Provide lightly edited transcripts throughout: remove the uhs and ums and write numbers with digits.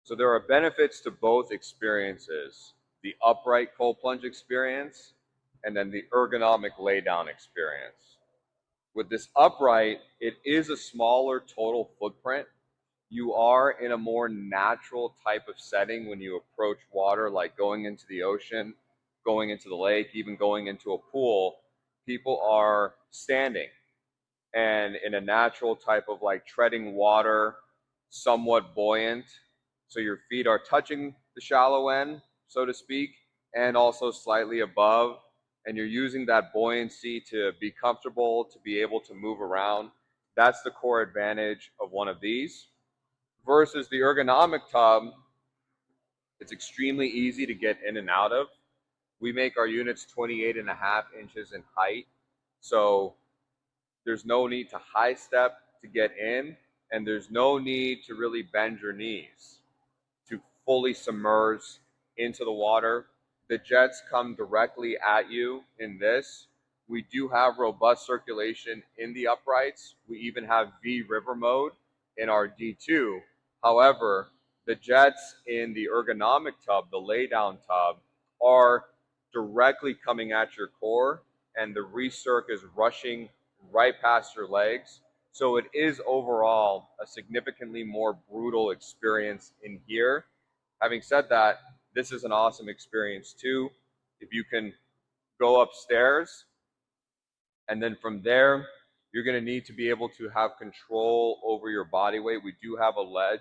So there are benefits to both experiences, the upright cold plunge experience and then the ergonomic laydown experience. With this upright, it is a smaller total footprint. You are in a more natural type of setting when you approach water, like going into the ocean, going into the lake, even going into a pool. People are standing and in a natural type of like treading water, somewhat buoyant. So your feet are touching the shallow end, so to speak, and also slightly above. And you're using that buoyancy to be comfortable, to be able to move around. That's the core advantage of one of these. Versus the ergonomic tub, it's extremely easy to get in and out of. We make our units 28.5 inches in height. So there's no need to high step to get in, and there's no need to really bend your knees to fully submerge into the water. The jets come directly at you in this. We do have robust circulation in the uprights. We even have V river mode in our D2. However, the jets in the ergonomic tub, the laydown tub, are directly coming at your core, and the recirc is rushing right past your legs. So it is overall a significantly more brutal experience in here. Having said that, this is an awesome experience too. If you can go upstairs, and then from there, you're going to need to be able to have control over your body weight. We do have a ledge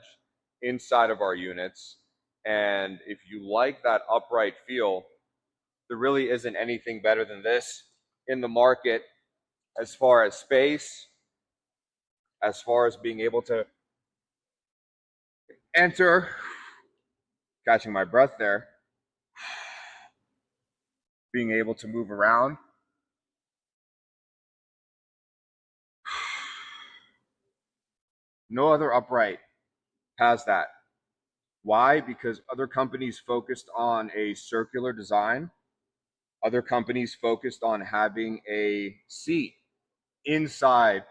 inside of our units. And if you like that upright feel, there really isn't anything better than this in the market as far as space, as far as being able to enter, catching my breath there, being able to move around. No other upright has that. Why? Because other companies focused on a circular design. Other companies focused on having a seat inside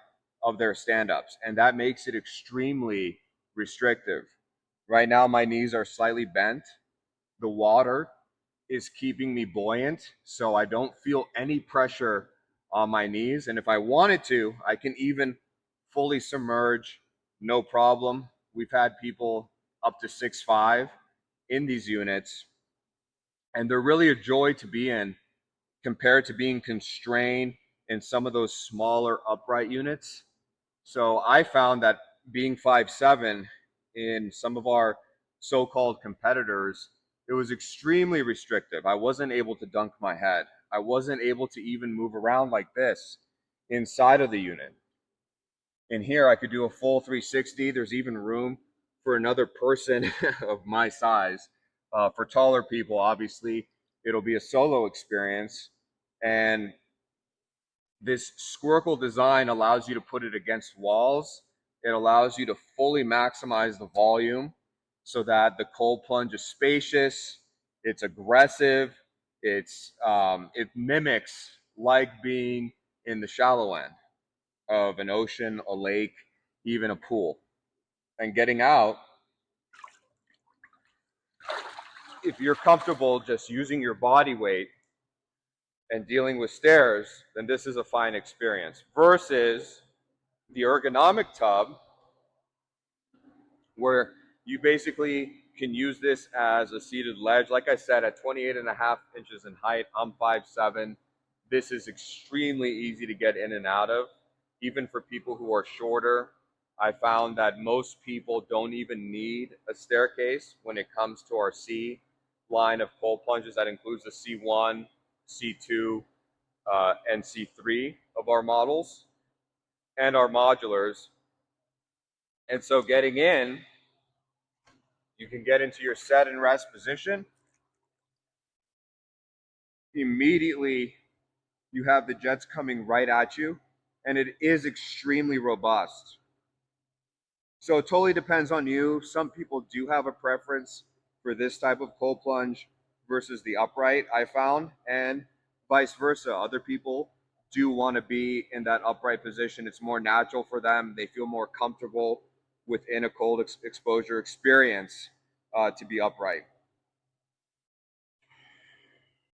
of their stand-ups, and that makes it extremely restrictive. Right now, my knees are slightly bent. The water is keeping me buoyant, so I don't feel any pressure on my knees. And if I wanted to, I can even fully submerge, no problem. We've had people up to 6'5" in these units, and they're really a joy to be in compared to being constrained in some of those smaller upright units. So I found that being 5'7" in some of our so-called competitors, it was extremely restrictive. I wasn't able to dunk my head. I wasn't able to even move around like this inside of the unit. In here, I could do a full 360. There's even room for another person of my size. For taller people, obviously, it'll be a solo experience. And this squircle design allows you to put it against walls. It allows you to fully maximize the volume so that the cold plunge is spacious, it's aggressive, it mimics like being in the shallow end of an ocean, a lake, even a pool. And getting out, if you're comfortable just using your body weight and dealing with stairs, then this is a fine experience. Versus the ergonomic tub, where you basically can use this as a seated ledge. Like I said, at 28.5 inches in height, I'm 5'7". This is extremely easy to get in and out of. Even for people who are shorter, I found that most people don't even need a staircase when it comes to our C line of cold plunges. That includes the C1, C2, and C3 of our models and our modulars. And so getting in, you can get into your set and rest position. Immediately, you have the jets coming right at you, and it is extremely robust. So it totally depends on you. Some people do have a preference for this type of cold plunge versus the upright, I found, and vice versa. Other people do want to be in that upright position. It's more natural for them. They feel more comfortable within a cold exposure experience. to be upright.